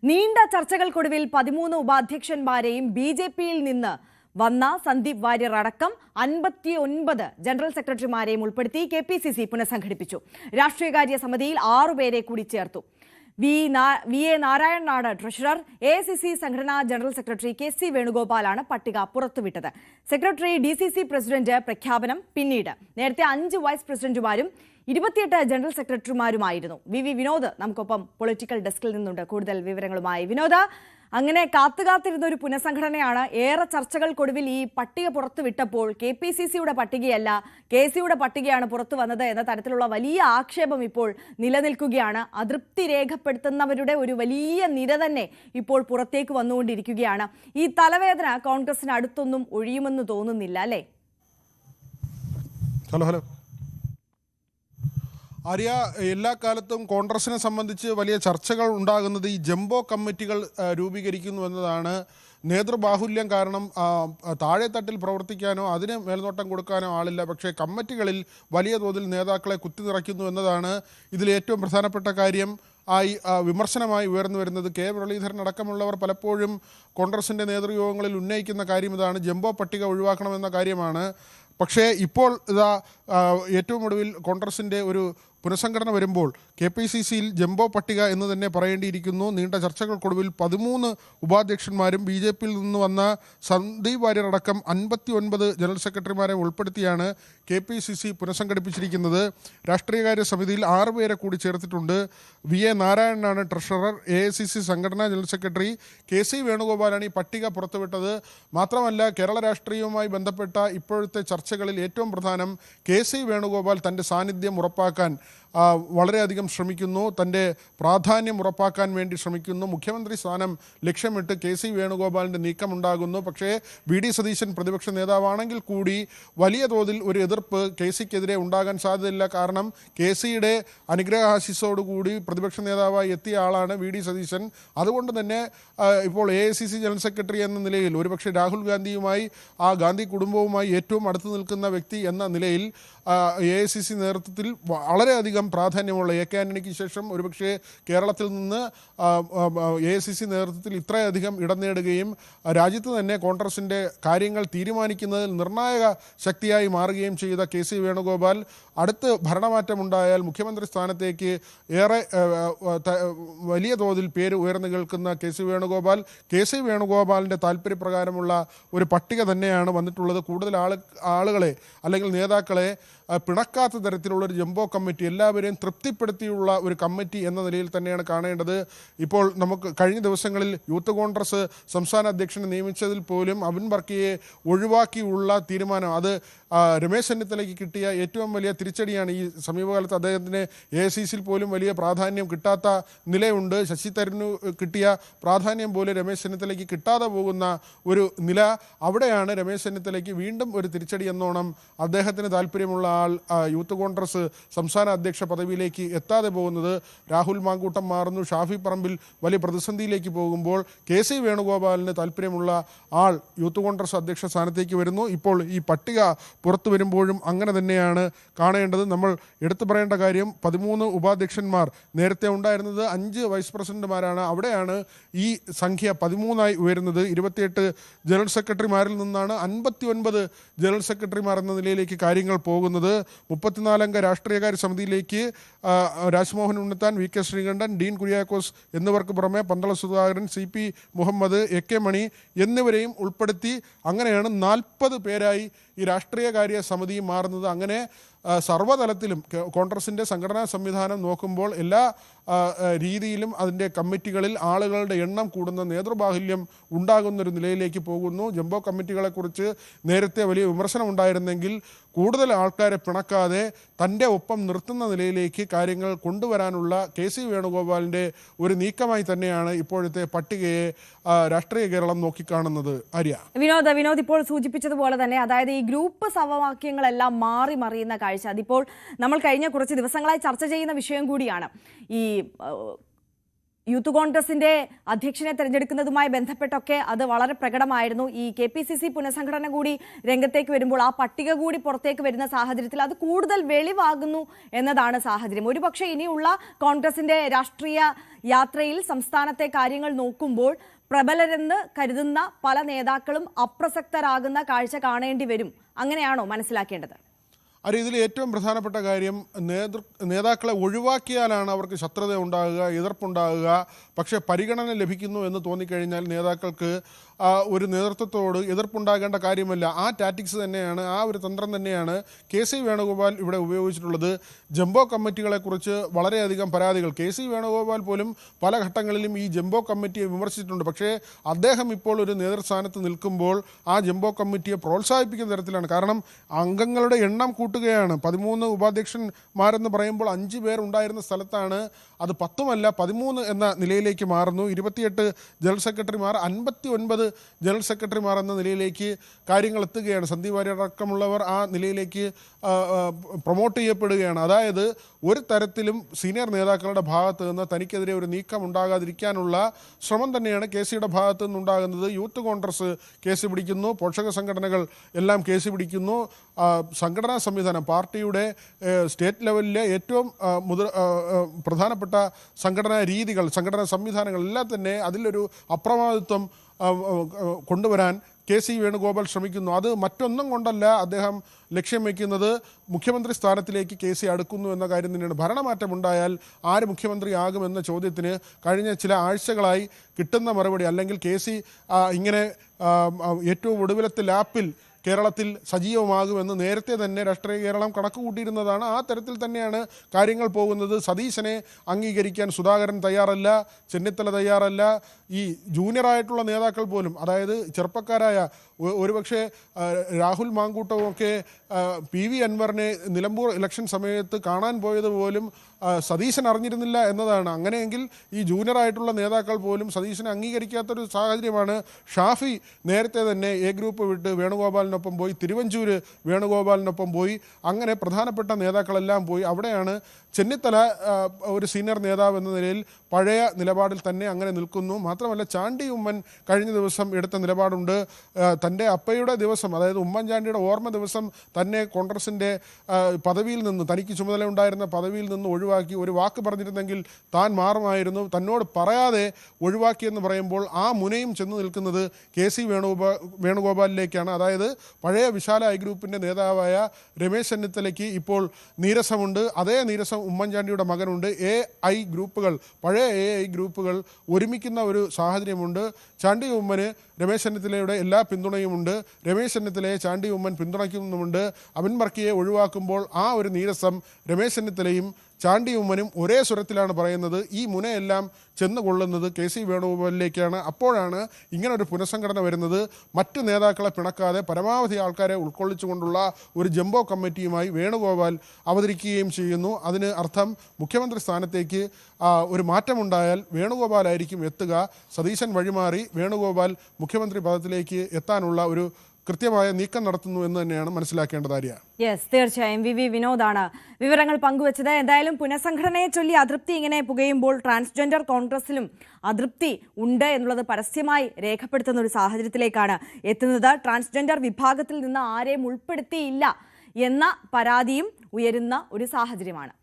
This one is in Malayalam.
നീണ്ട ചർച്ചകൾക്കൊടുവിൽ 13 ഉപാധ്യക്ഷന്മാരെയും ബിജെപിയിൽ നിന്ന് വന്ന സന്ദീപ് വാര്യർ അടക്കം 59 ജനറൽ സെക്രട്ടറിമാരെയും ഉൾപ്പെടുത്തി കെപിസിസി പുനഃസംഘടിപ്പിച്ചു. രാഷ്ട്രീയകാര്യ സമിതിയിൽ 6 പേരെ കൂടി ചേർത്തു. വി എ നാരായണനാണ് ട്രഷറർ. എഐസിസി സംഘടനാ ജനറൽ സെക്രട്ടറി കെ.സി. വേണുഗോപാലാണ് പട്ടിക പുറത്തുവിട്ടത്. സെക്രട്ടറി ഡിസിസി പ്രസിഡന്റ് പ്രഖ്യാപനം പിന്നീട്. നേരത്തെ 5 വൈസ് പ്രസിഡന്റുമാരും 28 ജനറൽ സെക്രട്ടറിമാരുമായിരുന്നു. വി വിനോദ് നമുക്കൊപ്പം പൊളിറ്റിക്കൽ ഡെസ്കിൽ നിന്നുണ്ട് കൂടുതൽ വിവരങ്ങളുമായി. വിനോദ്, അങ്ങനെ കാത്തുകാത്തിരുന്ന ഒരു പുനഃസംഘടനയാണ്. ഏറെ ചർച്ചകൾക്കൊടുവിൽ ഈ പട്ടിക പുറത്തുവിട്ടപ്പോൾ കെപിസിസിയുടെ പട്ടികയല്ല കെസിയുടെ പട്ടികയാണ് പുറത്തു വന്നത് എന്ന തരത്തിലുള്ള വലിയ ആക്ഷേപം ഇപ്പോൾ നിലനിൽക്കുകയാണ്. അതൃപ്തി രേഖപ്പെടുത്തുന്നവരുടെ ഒരു വലിയ നിര തന്നെ ഇപ്പോൾ പുറത്തേക്ക് വന്നുകൊണ്ടിരിക്കുകയാണ്. ഈ തലവേദന കോൺഗ്രസിന് അടുത്തൊന്നും ഒഴിയുമെന്ന് തോന്നുന്നില്ല, അല്ലേ? ഹലോ ആര്യ, എല്ലാ കാലത്തും കോൺഗ്രസിനെ സംബന്ധിച്ച് വലിയ ചർച്ചകൾ ഉണ്ടാകുന്നത് ഈ ജംബോ കമ്മിറ്റികൾ രൂപീകരിക്കുന്നു എന്നതാണ്. നേതൃബാഹുല്യം കാരണം താഴെത്തട്ടിൽ പ്രവർത്തിക്കാനോ അതിന് മേൽനോട്ടം കൊടുക്കാനോ ആളില്ല. പക്ഷേ കമ്മിറ്റികളിൽ വലിയ തോതിൽ നേതാക്കളെ കുത്തിനിറയ്ക്കുന്നു എന്നതാണ് ഇതിൽ ഏറ്റവും പ്രധാനപ്പെട്ട കാര്യം. വിമർശനമായി ഉയർന്നു വരുന്നത് കെ മുരളീധരൻ അടക്കമുള്ളവർ പലപ്പോഴും കോൺഗ്രസിൻ്റെ നേതൃയോഗങ്ങളിൽ ഉന്നയിക്കുന്ന കാര്യം ഇതാണ്: ജംബോ പട്ടിക ഒഴിവാക്കണമെന്ന കാര്യമാണ്. പക്ഷേ ഇപ്പോൾ ഏറ്റവും ഒടുവിൽ കോൺഗ്രസിൻ്റെ ഒരു പുനഃസംഘടന വരുമ്പോൾ കെപിസിസിയിൽ ജംബോ പട്ടിക എന്ന് തന്നെ പറയേണ്ടിയിരിക്കുന്നു. നീണ്ട ചർച്ചകൾക്കൊടുവിൽ 13 ഉപാധ്യക്ഷന്മാരും ബിജെപിയിൽ നിന്ന് വന്ന സന്ദീപ് വാര്യർ അടക്കം 59 ജനറൽ സെക്രട്ടറിമാരെ ഉൾപ്പെടുത്തിയാണ് കെപിസിസി പുനഃസംഘടിപ്പിച്ചിരിക്കുന്നത്. രാഷ്ട്രീയകാര്യ സമിതിയിൽ 6 പേരെ കൂടി ചേർത്തിട്ടുണ്ട്. വി എ നാരായണനാണ് ട്രഷറർ. എഐസിസി സംഘടനാ ജനറൽ സെക്രട്ടറി കെ.സി. വേണുഗോപാലാണ് ഈ പട്ടിക പുറത്തുവിട്ടത്. മാത്രമല്ല, കേരള രാഷ്ട്രീയവുമായി ബന്ധപ്പെട്ട ഇപ്പോഴത്തെ ചർച്ചകളിൽ ഏറ്റവും പ്രധാനം കെ.സി. വേണുഗോപാൽ തൻ്റെ സാന്നിധ്യം ഉറപ്പാക്കാൻ വളരെയധികം ശ്രമിക്കുന്നു, തൻ്റെ പ്രാധാന്യം ഉറപ്പാക്കാൻ വേണ്ടി ശ്രമിക്കുന്നു. മുഖ്യമന്ത്രി സ്ഥാനം ലക്ഷ്യമിട്ട് കെ.സി. വേണുഗോപാലിൻ്റെ നീക്കമുണ്ടാകുന്നു. പക്ഷേ വി.ഡി. സതീശൻ പ്രതിപക്ഷ നേതാവാണെങ്കിൽ കൂടി വലിയ തോതിൽ ഒരു എതിർപ്പ് കെ.സിക്കെതിരെ ഉണ്ടാകാൻ സാധ്യതയില്ല. കാരണം കെ.സിയുടെ അനുഗ്രഹാശിസോടുകൂടി പ്രതിപക്ഷ നേതാവായി എത്തിയ ആളാണ് വി.ഡി. സതീശൻ. അതുകൊണ്ട് തന്നെ ഇപ്പോൾ എഐസിസി ജനറൽ സെക്രട്ടറി എന്ന നിലയിൽ ഒരുപക്ഷെ രാഹുൽ ഗാന്ധിയുമായി ഗാന്ധി കുടുംബവുമായി ഏറ്റവും അടുത്ത് നിൽക്കുന്ന വ്യക്തി എന്ന നിലയിൽ എഐസിസി നേതൃത്വത്തിൽ വളരെയധികം പ്രാധാന്യമുള്ള എ കെ ആന്റണിക്ക് ശേഷം ഒരുപക്ഷെ കേരളത്തിൽ നിന്ന് എഐസിസി നേതൃത്വത്തിൽ ഇത്രയധികം ഇടം നേടുകയും രാജ്യത്ത് തന്നെ കോൺഗ്രസിൻ്റെ കാര്യങ്ങൾ തീരുമാനിക്കുന്നതിൽ നിർണായക ശക്തിയായി മാറുകയും ചെയ്ത കെ.സി. വേണുഗോപാൽ അടുത്ത് ഭരണമാറ്റമുണ്ടായാൽ മുഖ്യമന്ത്രി സ്ഥാനത്തേക്ക് ഏറെ വലിയ തോതിൽ പേര് ഉയർന്നു കേൾക്കുന്ന കെ.സി. വേണുഗോപാലിൻ്റെ താല്പര്യപ്രകാരമുള്ള ഒരു പട്ടിക തന്നെയാണ് വന്നിട്ടുള്ളത്. കൂടുതൽ ആളുകളെ അല്ലെങ്കിൽ നേതാക്കളെ പിണക്കാത്ത തരത്തിലുള്ളൊരു ജംബോ കമ്മിറ്റി, എല്ലാവരെയും തൃപ്തിപ്പെടുത്തിയുള്ള ഒരു കമ്മിറ്റി എന്ന നിലയിൽ തന്നെയാണ് കാണേണ്ടത്. ഇപ്പോൾ നമുക്ക് കഴിഞ്ഞ ദിവസങ്ങളിൽ യൂത്ത് കോൺഗ്രസ് സംസ്ഥാന അധ്യക്ഷനെ നിയമിച്ചതിൽ പോലും അബിൻ വർക്കിയെ ഒഴിവാക്കിയുള്ള തീരുമാനം, അത് രമേശ് ചെന്നിത്തലയ്ക്ക് കിട്ടിയ ഏറ്റവും വലിയ തിരിച്ചടിയാണ്. ഈ സമീപകാലത്ത് അദ്ദേഹത്തിന് എഐസിസിയിൽ പോലും വലിയ പ്രാധാന്യം കിട്ടാത്ത നിലയുണ്ട്. ശശി തരൂരിന് കിട്ടിയ പ്രാധാന്യം പോലെ രമേശ് ചെന്നിത്തലയ്ക്ക് കിട്ടാതെ പോകുന്ന ഒരു നില. അവിടെയാണ് രമേശ് ചെന്നിത്തലയ്ക്ക് വീണ്ടും ഒരു തിരിച്ചടി എന്നോണം അദ്ദേഹത്തിന് താല്പര്യമുള്ള ആൾ യൂത്ത് കോൺഗ്രസ് സംസ്ഥാന അധ്യക്ഷ പദവിയിലേക്ക് എത്താതെ പോകുന്നത്. രാഹുൽ മാങ്കൂട്ടം മാറുന്നു, ഷാഫി പറമ്പിൽ വലിയ പ്രതിസന്ധിയിലേക്ക് പോകുമ്പോൾ കെ.സി. വേണുഗോപാലിന് താല്പര്യമുള്ള ആൾ യൂത്ത് കോൺഗ്രസ് അധ്യക്ഷ സ്ഥാനത്തേക്ക് വരുന്നു. ഇപ്പോൾ ഈ പട്ടിക പുറത്തു വരുമ്പോഴും അങ്ങനെ തന്നെയാണ് കാണേണ്ടത്. നമ്മൾ എടുത്തു പറയേണ്ട കാര്യം 13 ഉപാധ്യക്ഷന്മാർ, നേരത്തെ ഉണ്ടായിരുന്നത് 5 വൈസ് പ്രസിഡന്റുമാരാണ്. അവിടെയാണ് ഈ സംഖ്യ 13ആയി ഉയരുന്നത്. 28 ജനറൽ സെക്രട്ടറിമാരിൽ നിന്നാണ് 59 ജനറൽ സെക്രട്ടറിമാർ എന്ന നിലയിലേക്ക് കാര്യങ്ങൾ പോകുന്നത്. 34 അംഗ രാഷ്ട്രീയകാര്യ സമിതിയിലേക്ക് രാജ്മോഹൻ ഉണ്ണിത്താൻ, വി കെ ശ്രീകണ്ഠൻ, ഡീൻ കുര്യാക്കോസ് എന്നിവർക്ക് പുറമെ പന്തള സുധാകരൻ, CP മുഹമ്മദ്, AK മണി എന്നിവരെയും ഉൾപ്പെടുത്തി അങ്ങനെയാണ് 40 പേരായി ഈ രാഷ്ട്രീയകാര്യ സമിതി മാറുന്നത്. അങ്ങനെ സർവ്വതലത്തിലും കോൺഗ്രസിൻ്റെ സംഘടനാ സംവിധാനം നോക്കുമ്പോൾ എല്ലാ രീതിയിലും അതിൻ്റെ കമ്മിറ്റികളിൽ ആളുകളുടെ എണ്ണം കൂടുന്ന, നേതൃബാഹുല്യം ഉണ്ടാകുന്നൊരു നിലയിലേക്ക് പോകുന്നു. ജംബോ കമ്മിറ്റികളെക്കുറിച്ച് നേരത്തെ വലിയ വിമർശനം ഉണ്ടായിരുന്നെങ്കിൽ കൂടുതൽ ആൾക്കാരെ പിണക്കാതെ തൻ്റെ ഒപ്പം നിർത്തുന്ന നിലയിലേക്ക് കാര്യങ്ങൾ കൊണ്ടുവരാനുള്ള കെ.സി. വേണുഗോപാലിൻ്റെ ഒരു നീക്കമായി തന്നെയാണ് ഇപ്പോഴത്തെ പട്ടികയെ രാഷ്ട്രീയ കേരളം നോക്കിക്കാണുന്നത്. ആര്യ, വിനോദ് ഇപ്പോൾ സൂചിപ്പിച്ചതുപോലെ തന്നെ, അതായത് ഈ ഗ്രൂപ്പ് സമവാക്യങ്ങളെല്ലാം മാറി മറിയുന്ന കാഴ്ച, അതിപ്പോൾ നമ്മൾ കഴിഞ്ഞ കുറച്ച് ദിവസങ്ങളായി ചർച്ച ചെയ്യുന്ന വിഷയം കൂടിയാണ്. ഈ യൂത്ത് കോൺഗ്രസിന്റെ അധ്യക്ഷനെ തെരഞ്ഞെടുക്കുന്നതുമായി ബന്ധപ്പെട്ടൊക്കെ അത് വളരെ പ്രകടമായിരുന്നു. ഈ KPCC പുനഃസംഘടന കൂടി രംഗത്തേക്ക് വരുമ്പോൾ ആ പട്ടിക കൂടി പുറത്തേക്ക് വരുന്ന സാഹചര്യത്തിൽ അത് കൂടുതൽ വെളിവാകുന്നു എന്നതാണ് സാഹചര്യം. ഒരുപക്ഷെ ഇനിയുള്ള കോൺഗ്രസിന്റെ രാഷ്ട്രീയ യാത്രയിൽ സംസ്ഥാനത്തെ കാര്യങ്ങൾ നോക്കുമ്പോൾ പ്രബലരെന്ന് കരുതുന്ന പല നേതാക്കളും അപ്രസക്തരാകുന്ന കാഴ്ച കാണേണ്ടി വരും. അങ്ങനെയാണോ മനസ്സിലാക്കേണ്ടത്? ഇതിൽ ഏറ്റവും പ്രധാനപ്പെട്ട കാര്യം നേതാക്കളെ ഒഴിവാക്കിയാലാണ് അവർക്ക് ശത്രുത ഉണ്ടാകുക, എതിർപ്പുണ്ടാകുക. പക്ഷേ പരിഗണന ലഭിക്കുന്നു എന്ന് തോന്നിക്കഴിഞ്ഞാൽ നേതാക്കൾക്ക് ഒരു നേതൃത്വത്തോട് എതിർപ്പുണ്ടാകേണ്ട കാര്യമല്ല. ആ ടാറ്റിക്സ് തന്നെയാണ്, ആ ഒരു തന്ത്രം തന്നെയാണ് KC വേണുഗോപാൽ ഇവിടെ ഉപയോഗിച്ചിട്ടുള്ളത്. ജംബോ കമ്മിറ്റികളെക്കുറിച്ച് വളരെയധികം പരാതികൾ KC വേണുഗോപാൽ പോലും പല ഘട്ടങ്ങളിലും ഈ ജംബോ കമ്മിറ്റിയെ വിമർശിച്ചിട്ടുണ്ട്. പക്ഷേ അദ്ദേഹം ഇപ്പോൾ ഒരു നേതൃസ്ഥാനത്ത് നിൽക്കുമ്പോൾ ആ ജംബോ കമ്മിറ്റിയെ പ്രോത്സാഹിപ്പിക്കുന്ന തരത്തിലാണ്. കാരണം അംഗങ്ങളുടെ എണ്ണം കൂട്ടുകയാണ്. 13 ഉപാധ്യക്ഷന്മാരെന്ന് പറയുമ്പോൾ 5 പേർ ഉണ്ടായിരുന്ന സ്ഥലത്താണ് അത് 10 13 എന്ന നിലയിലേക്ക് മാറുന്നു. 28 ജനറൽ സെക്രട്ടറിമാർ, 59 ജനറൽ സെക്രട്ടറിമാർ എന്ന നിലയിലേക്ക് കാര്യങ്ങൾ എത്തുകയാണ്. സന്ദീപ് വാര്യർ അടക്കമുള്ളവർ ആ നിലയിലേക്ക് പ്രൊമോട്ട് ചെയ്യപ്പെടുകയാണ്. അതായത് ഒരു തരത്തിലും സീനിയർ നേതാക്കളുടെ ഭാഗത്ത് നിന്ന് തനിക്കെതിരെ ഒരു നീക്കം ഉണ്ടാകാതിരിക്കാനുള്ള ശ്രമം തന്നെയാണ് KCയുടെ ഭാഗത്തു നിന്നുണ്ടാകുന്നത്. യൂത്ത് കോൺഗ്രസ് കേസ് പിടിക്കുന്നു, പോഷക സംഘടനകൾ എല്ലാം കേസ് പിടിക്കുന്നു. സംഘടനാ സംവിധാനം, പാർട്ടിയുടെ സ്റ്റേറ്റ് ലെവലിലെ ഏറ്റവും പ്രധാനപ്പെട്ട സംഘടനാ രീതികൾ, സംഘടനാ സംവിധാനങ്ങൾ എല്ലാം തന്നെ അതിലൊരു അപ്രമാദിത്വം കൊണ്ടുവരാൻ KC വേണുഗോപാൽ ശ്രമിക്കുന്നു. അത് മറ്റൊന്നും കൊണ്ടല്ല അദ്ദേഹം ലക്ഷ്യം വയ്ക്കുന്നത്. മുഖ്യമന്ത്രി സ്ഥാനത്തിലേക്ക് KC അടുക്കുന്നു എന്ന കാര്യം തന്നെയാണ്. ഭരണമാറ്റമുണ്ടായാൽ ആര് മുഖ്യമന്ത്രിയാകുമെന്ന ചോദ്യത്തിന് കഴിഞ്ഞ ചില ആഴ്ചകളായി കിട്ടുന്ന മറുപടി, അല്ലെങ്കിൽ KC ഇങ്ങനെ ഏറ്റവും ഒടുവിലത്തെ ലാപ്പിൽ കേരളത്തിൽ സജീവമാകുമെന്ന് നേരത്തെ തന്നെ രാഷ്ട്രീയ കേരളം കണക്ക് കൂട്ടിയിരുന്നതാണ്. ആ തരത്തിൽ തന്നെയാണ് കാര്യങ്ങൾ പോകുന്നത്. സതീശനെ അംഗീകരിക്കാൻ സുധാകരൻ തയ്യാറല്ല, ചെന്നിത്തല തയ്യാറല്ല. ഈ ജൂനിയറായിട്ടുള്ള നേതാക്കൾ പോലും, അതായത് ചെറുപ്പക്കാരായ ഒരുപക്ഷെ രാഹുൽ മാങ്കൂട്ടവും ഒക്കെ PV അൻവറിനെ നിലമ്പൂർ ഇലക്ഷൻ സമയത്ത് കാണാൻ പോയത് പോലും സതീശൻ അറിഞ്ഞിരുന്നില്ല എന്നതാണ്. അങ്ങനെയെങ്കിൽ ഈ ജൂനിയറായിട്ടുള്ള നേതാക്കൾ പോലും സതീശനെ അംഗീകരിക്കാത്തൊരു സാഹചര്യമാണ്. ഷാഫി നേരത്തെ തന്നെ A ഗ്രൂപ്പ് വിട്ട് വേണുഗോപാലിനൊപ്പം പോയി, തിരുവഞ്ചൂര് വേണുഗോപാലിനൊപ്പം പോയി, അങ്ങനെ പ്രധാനപ്പെട്ട നേതാക്കളെല്ലാം പോയി. അവിടെയാണ് ചെന്നിത്തല ഒരു സീനിയർ നേതാവ് എന്ന നിലയിൽ പഴയ നിലപാടിൽ തന്നെ അങ്ങനെ നിൽക്കുന്നു. മാത്രമല്ല ചാണ്ടി ഉമ്മൻ കഴിഞ്ഞ ദിവസം എടുത്ത നിലപാടുണ്ട്. തൻ്റെ അപ്പയുടെ ദിവസം, അതായത് ഉമ്മൻചാണ്ടിയുടെ ഓർമ്മ ദിവസം തന്നെ കോൺഗ്രസിൻ്റെ പദവിയിൽ നിന്ന്, തനിക്ക് ചുമതല ഉണ്ടായിരുന്ന പദവിയിൽ നിന്ന് ഒഴിവാക്കി. ഒരു വാക്ക് പറഞ്ഞിരുന്നെങ്കിൽ താൻ മാറുമായിരുന്നു. തന്നോട് പറയാതെ ഒഴിവാക്കിയെന്ന് പറയുമ്പോൾ ആ മുനയും ചെന്ന് നിൽക്കുന്നത് KC വേണുഗോപാലിലേക്കാണ്. അതായത് പഴയ വിശാല ഐ ഗ്രൂപ്പിൻ്റെ നേതാവായ രമേശ് ചെന്നിത്തലയ്ക്ക് ഇപ്പോൾ നീരസമുണ്ട്. അതേ നീരസം ഉമ്മൻചാണ്ടിയുടെ മകനുണ്ട്. AI ഗ്രൂപ്പുകൾ, പഴയ AI ഗ്രൂപ്പുകൾ ഒരുമിക്കുന്ന ഒരു സാഹചര്യമുണ്ട്. ചാണ്ടി ഉമ്മന് രമേശ് ചെന്നിത്തലയുടെ എല്ലാ പിന്തുണയുമുണ്ട്. രമേശ് ചെന്നിത്തലയെ ചാണ്ടി ഉമ്മൻ പിന്തുണയ്ക്കുന്നുമുണ്ട്. അബിൻ വർക്കിയെ ഒഴിവാക്കുമ്പോൾ ആ ഒരു നീരസം രമേശ് ചെന്നിത്തലയും ചാണ്ടി ഉമ്മനും ഒരേ സ്വരത്തിലാണ് പറയുന്നത്. ഈ മുനയെല്ലാം ചെന്നുകൊള്ളുന്നത് KC വേണുഗോപാലിലേക്കാണ്. അപ്പോഴാണ് ഇങ്ങനൊരു പുനഃസംഘടന വരുന്നത്. മറ്റ് നേതാക്കളെ പിണക്കാതെ പരമാവധി ആൾക്കാരെ ഉൾക്കൊള്ളിച്ചുകൊണ്ടുള്ള ഒരു ജംബോ കമ്മിറ്റിയുമായി വേണുഗോപാൽ അവതരിക്കുകയും ചെയ്യുന്നു. അതിന് അർത്ഥം മുഖ്യമന്ത്രി സ്ഥാനത്തേക്ക് ഒരു മാറ്റമുണ്ടായാൽ വേണുഗോപാലായിരിക്കും എത്തുക. സതീശൻ വഴിമാറി വേണുഗോപാൽ മുഖ്യമന്ത്രി പദത്തിലേക്ക് എത്താനുള്ള ഒരു കൃത്യമായ നീക്കം നടത്തുന്നു എന്ന് തന്നെയാണ് മനസ്സിലാക്കേണ്ടത്. ആര്യ, യെസ്, തീർച്ചയായും VV വിനോദാണ് വിവരങ്ങൾ പങ്കുവച്ചത്. എന്തായാലും പുനഃസംഘടനയെ ചൊല്ലി അതൃപ്തി ഇങ്ങനെ പുകയുമ്പോൾ ട്രാൻസ്ജെൻഡർ കോൺഗ്രസിലും അതൃപ്തി ഉണ്ട് എന്നുള്ളത് പരസ്യമായി രേഖപ്പെടുത്തുന്ന ഒരു സാഹചര്യത്തിലേക്കാണ് എത്തുന്നത്. ട്രാൻസ്ജെൻഡർ വിഭാഗത്തിൽ നിന്ന് ആരെയും ഉൾപ്പെടുത്തിയില്ല എന്ന പരാതിയും ഉയരുന്ന ഒരു സാഹചര്യമാണ്.